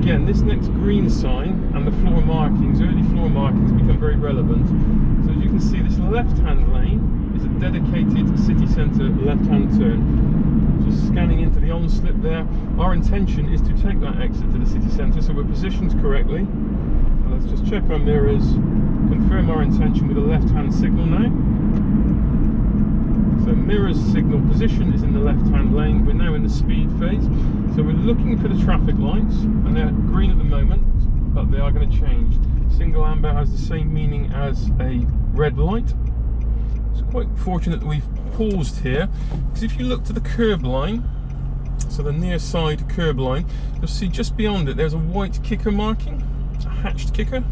again, this next green sign and the floor markings, early floor markings, become very relevant. So as you can see, this left-hand lane is a dedicated city centre left-hand turn. Just scanning into the on-slip there. Our intention is to take that exit to the city centre, so we're positioned correctly. So let's just check our mirrors, confirm our intention with a left-hand signal now. So mirrors signal position is in the left-hand lane. We're now in the speed phase. So we're looking for the traffic lights, and they're green at the moment, but they are going to change. Single amber has the same meaning as a red light. It's quite fortunate that we've paused here, because if you look to the curb line, so the near side curb line, you'll see just beyond it there's a white kicker marking, a hatched kicker.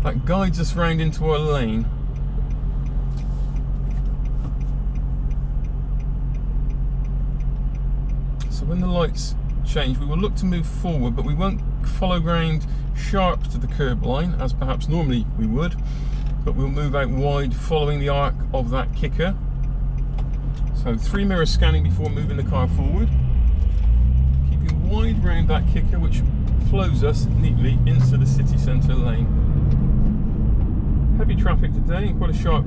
That guides us round into our lane. So when the lights change, we will look to move forward, but we won't follow round sharp to the curb line as perhaps normally we would, but we'll move out wide following the arc of that kicker. So 3 mirrors scanning before moving the car forward, keeping wide round that kicker, which flows us neatly into the city centre lane. Heavy traffic today and quite a sharp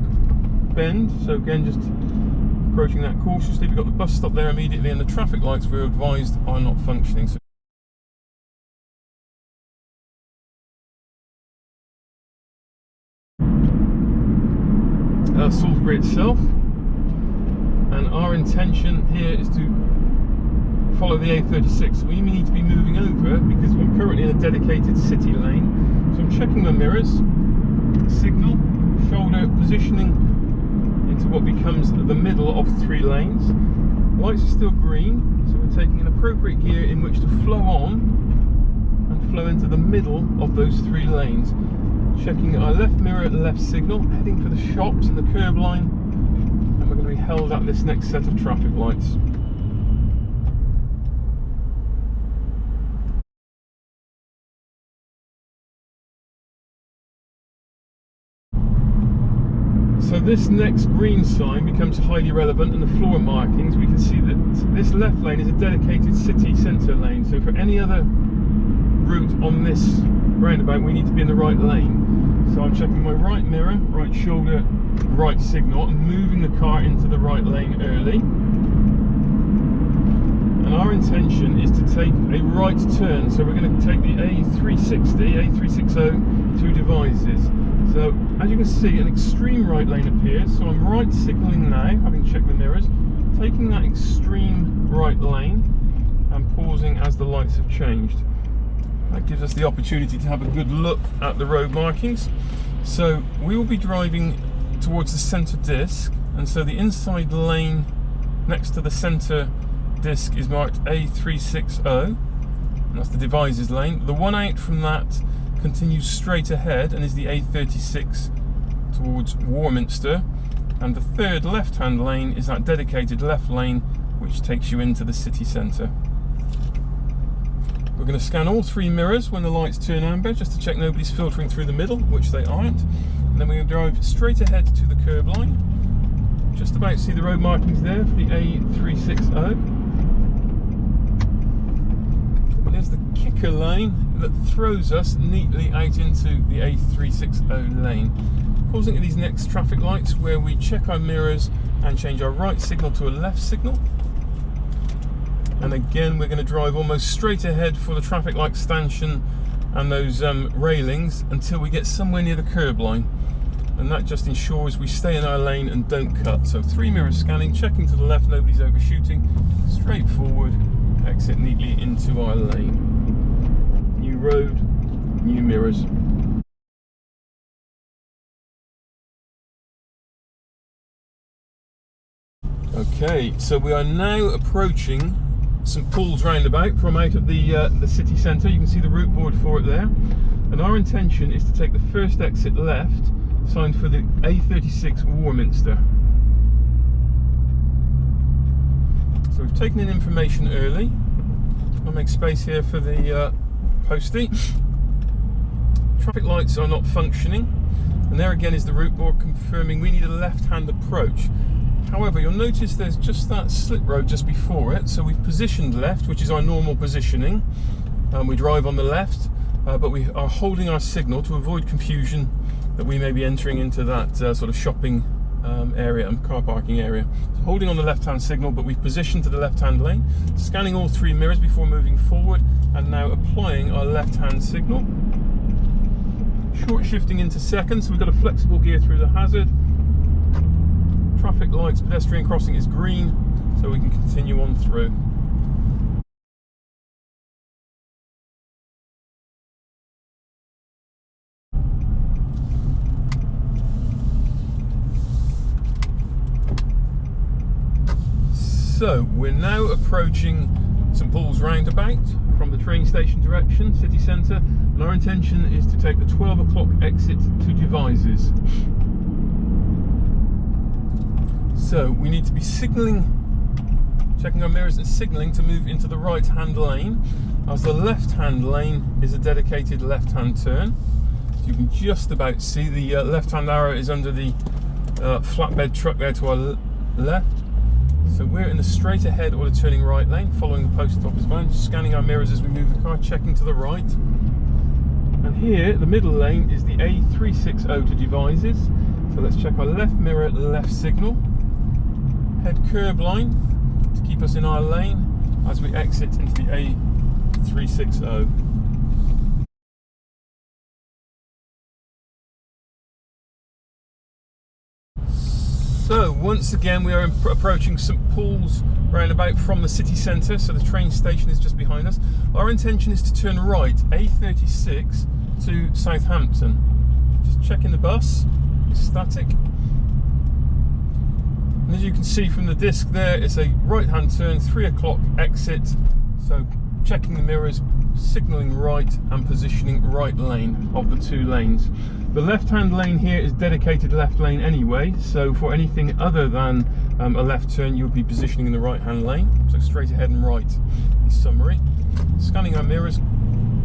bend, so again just approaching that cautiously. We've got the bus stop there immediately, and the traffic lights we're advised are not functioning. So Salisbury itself, and our intention here is to follow the A36. We need to be moving over because we're currently in a dedicated city lane. So I'm checking my mirrors, signal, shoulder positioning into what becomes the middle of 3 lanes. Lights are still green, so we're taking an appropriate gear in which to flow on and flow into the middle of those 3 lanes. Checking our left mirror, left signal, heading for the shops and the curb line, and we're going to be held at this next set of traffic lights. So this next green sign becomes highly relevant, and the floor markings, we can see that this left lane is a dedicated city centre lane. So for any other route on this roundabout, we need to be in the right lane. So I'm checking my right mirror, right shoulder, right signal, and moving the car into the right lane early. And our intention is to take a right turn. So we're going to take the A360 to Devizes. So as you can see, an extreme right lane appears. So I'm right signalling now, having checked the mirrors, taking that extreme right lane and pausing as the lights have changed. That gives us the opportunity to have a good look at the road markings. So we will be driving towards the centre disc, and so the inside lane next to the centre disc is marked A360, and that's the Devizes lane. The one out from that continues straight ahead and is the A36 towards Warminster, and the third left-hand lane is that dedicated left lane which takes you into the city centre. We're going to scan all 3 mirrors when the lights turn amber, just to check nobody's filtering through the middle, which they aren't. And then we're going to drive straight ahead to the curb line. Just about see the road markings there for the A360. And there's the kicker lane that throws us neatly out into the A360 lane. Pausing at these next traffic lights where we check our mirrors and change our right signal to a left signal. And again, we're going to drive almost straight ahead for the traffic light stanchion and those railings until we get somewhere near the curb line. And that just ensures we stay in our lane and don't cut. So 3 mirrors scanning, checking to the left, nobody's overshooting, straight forward, exit neatly into our lane. New road, new mirrors. Okay, so we are now approaching St Pauls Roundabout from out of the city centre. You can see the route board for it there, and our intention is to take the first exit left, signed for the A36 Warminster. So we've taken in information early. I'll make space here for the postie. Traffic lights are not functioning, and there again is the route board confirming we need a left-hand approach. However, you'll notice there's just that slip road just before it, so we've positioned left, which is our normal positioning, we drive on the left, but we are holding our signal to avoid confusion that we may be entering into that sort of shopping area and car parking area. So holding on the left-hand signal, but we've positioned to the left-hand lane, scanning all three mirrors before moving forward, and now applying our left-hand signal. Short shifting into second, so we've got a flexible gear through the hazard. Traffic lights, pedestrian crossing is green, so we can continue on through. So we're now approaching St Pauls Roundabout from the train station direction, city centre, and our intention is to take the 12 o'clock exit to Devizes. So we need to be signalling, checking our mirrors and signalling to move into the right hand lane, as the left hand lane is a dedicated left hand turn. So you can just about see the left hand arrow is under the flatbed truck there to our left. So we're in the straight ahead or the turning right lane, following the post office van, scanning our mirrors as we move the car, checking to the right. And here, the middle lane is the A360 to Devizes. So let's check our left mirror, left signal. Head curb line to keep us in our lane as we exit into the A360. So once again we are approaching St Pauls Roundabout from the city centre, so the train station is just behind us. Our intention is to turn right, A36 to Southampton. Just checking the bus, it's static. And as you can see from the disc there, it's a right hand turn, 3 o'clock exit. So checking the mirrors, signalling right and positioning right lane of the two lanes. The left-hand lane here is dedicated left lane anyway, so for anything other than a left turn, you'll be positioning in the right-hand lane, so straight ahead and right. In summary, scanning our mirrors,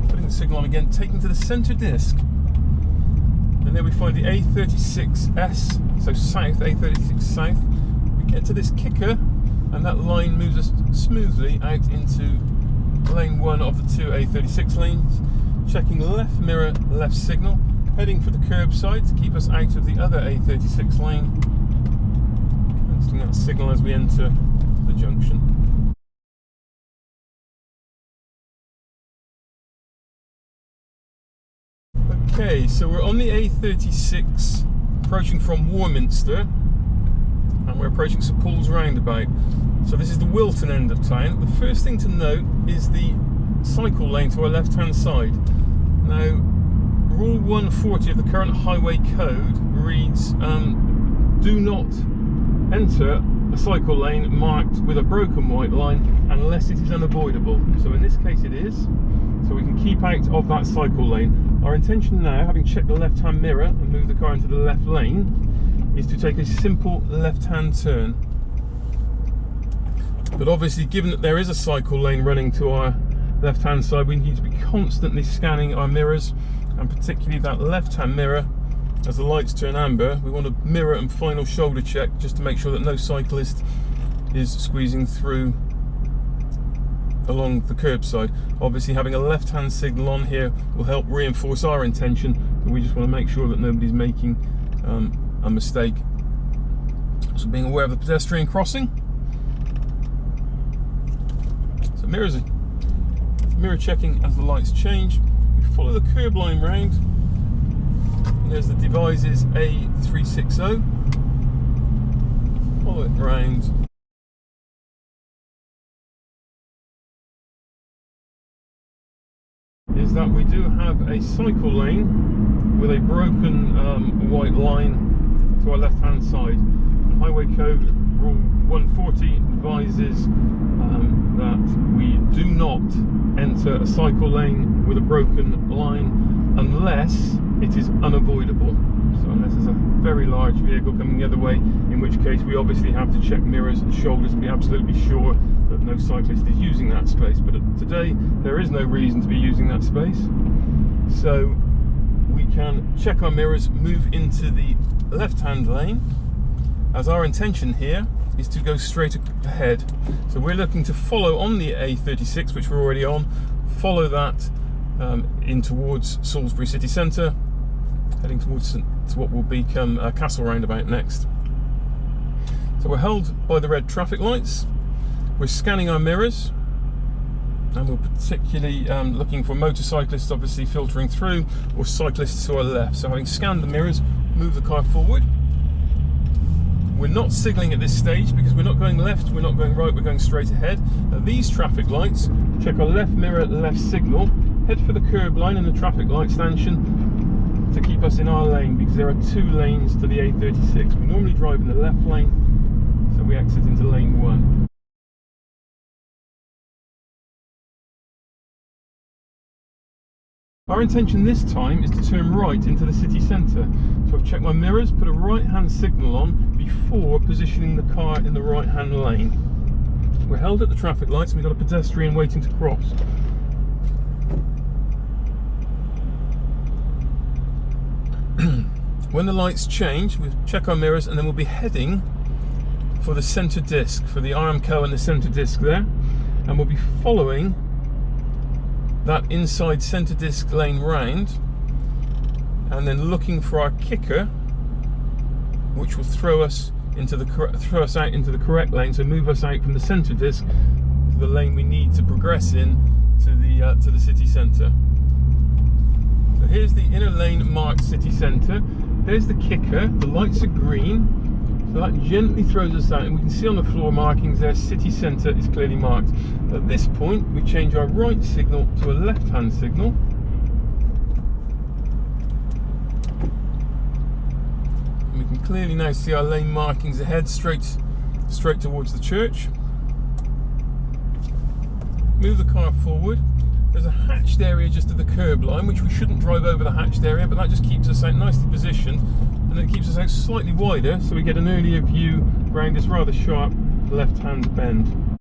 putting the signal on again, taking to the centre disc, and there we find the A36S, so south, A36 south. We get to this kicker, and that line moves us smoothly out into lane 1 of the two A36 lanes, checking left mirror, left signal, heading for the curbside to keep us out of the other A36 lane, cancelling that signal as we enter the junction. Okay, so we're on the A36 approaching from Warminster, and we're approaching St Pauls Roundabout. So this is the Wilton end of town. The first thing to note is the cycle lane to our left hand side. Now, Rule 140 of the current highway code reads, do not enter a cycle lane marked with a broken white line unless it is unavoidable. So in this case it is, so we can keep out of that cycle lane. Our intention now, having checked the left hand mirror and moved the car into the left lane, is to take a simple left hand turn. But obviously, given that there is a cycle lane running to our left hand side, we need to be constantly scanning our mirrors, and particularly that left hand mirror. As the lights turn amber, we want to mirror and final shoulder check just to make sure that no cyclist is squeezing through along the curbside. Obviously, having a left hand signal on here will help reinforce our intention, but we just want to make sure that nobody's making a mistake. So being aware of the pedestrian crossing. So mirror checking as the lights change. We follow the curb line round, and there's the Devizes A360. Follow it round. Is that we do have a cycle lane with a broken white line to our left hand side. And Highway Code Rule 140 advises that we do not enter a cycle lane with a broken line unless it is unavoidable. So unless there's a very large vehicle coming the other way, in which case we obviously have to check mirrors and shoulders and be absolutely sure that no cyclist is using that space. But today there is no reason to be using that space, so we can check our mirrors, move into the left hand lane, as our intention here is to go straight ahead. So we're looking to follow on the A36, which we're already on, follow that in towards Salisbury city centre, heading towards to what will become Castle Roundabout next. So we're held by the red traffic lights, we're scanning our mirrors, and we're particularly looking for motorcyclists obviously filtering through, or cyclists to our left. So having scanned the mirrors, move the car forward. We're not signalling at this stage because we're not going left, we're not going right, we're going straight ahead. At these traffic lights, check our left mirror, left signal, head for the curb line and the traffic light stanchion to keep us in our lane, because there are 2 lanes to the A36. We normally drive in the left lane, so we exit into lane 1. Our intention this time is to turn right into the city centre. So I've checked my mirrors, put a right hand signal on before positioning the car in the right hand lane. We're held at the traffic lights and we've got a pedestrian waiting to cross. When the lights change, we'll check our mirrors and then we'll be heading for the centre disc, for the Armco and the centre disc there, and we'll be following that inside centre disc lane round, and then looking for our kicker, which will throw us out into the correct lane, so move us out from the centre disc to the lane we need to progress in to the city centre. So here's the inner lane marked city centre. There's the kicker. The lights are green. So that gently throws us out, and we can see on the floor markings there, city centre is clearly marked. At this point, we change our right signal to a left-hand signal. And we can clearly now see our lane markings ahead, straight towards the church. Move the car forward. There's a hatched area just at the curb line, which we shouldn't drive over the hatched area, but that just keeps us out nicely positioned, and it keeps us out slightly wider, so we get an earlier view around this rather sharp left-hand bend.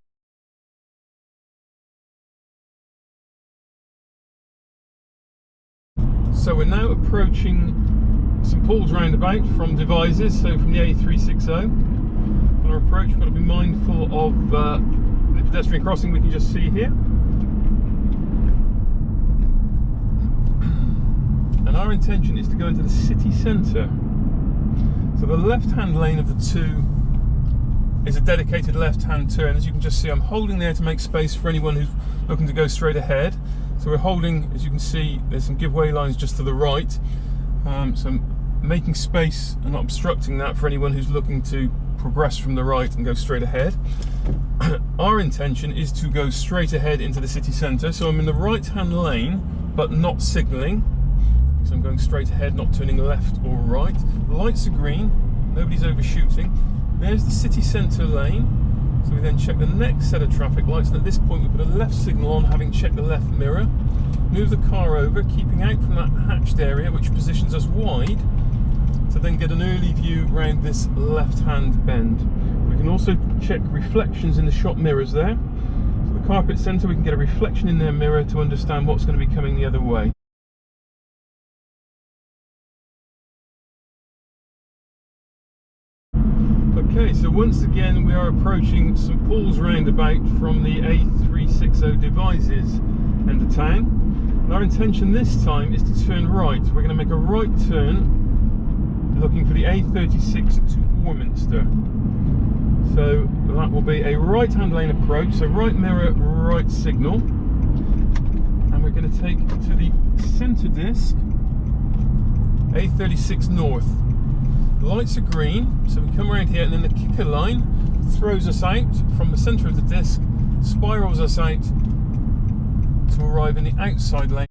So we're now approaching St Pauls Roundabout from Devizes, so from the A360. On our approach, we've got to be mindful of the pedestrian crossing we can just see here. And our intention is to go into the city centre. So the left-hand lane of the 2 is a dedicated left-hand turn. As you can just see, I'm holding there to make space for anyone who's looking to go straight ahead. So we're holding, as you can see, there's some giveaway lines just to the right. So I'm making space and not obstructing that for anyone who's looking to progress from the right and go straight ahead. Our intention is to go straight ahead into the city centre. So I'm in the right-hand lane, but not signalling. So I'm going straight ahead, not turning left or right. The lights are green, nobody's overshooting. There's the city centre lane. So we then check the next set of traffic lights, and at this point we put a left signal on, having checked the left mirror. Move the car over, keeping out from that hatched area, which positions us wide, to then get an early view around this left-hand bend. We can also check reflections in the shop mirrors there. So the carpet centre, we can get a reflection in their mirror to understand what's going to be coming the other way. Okay, so once again we are approaching St Pauls Roundabout from the A360 Devizes end of town. And our intention this time is to turn right. We're going to make a right turn looking for the A36 to Warminster. So that will be a right-hand lane approach, so right mirror, right signal. And we're going to take to the centre disc, A36 North. The lights are green, so we come around here, and then the kicker line throws us out from the centre of the disc, spirals us out to arrive in the outside lane.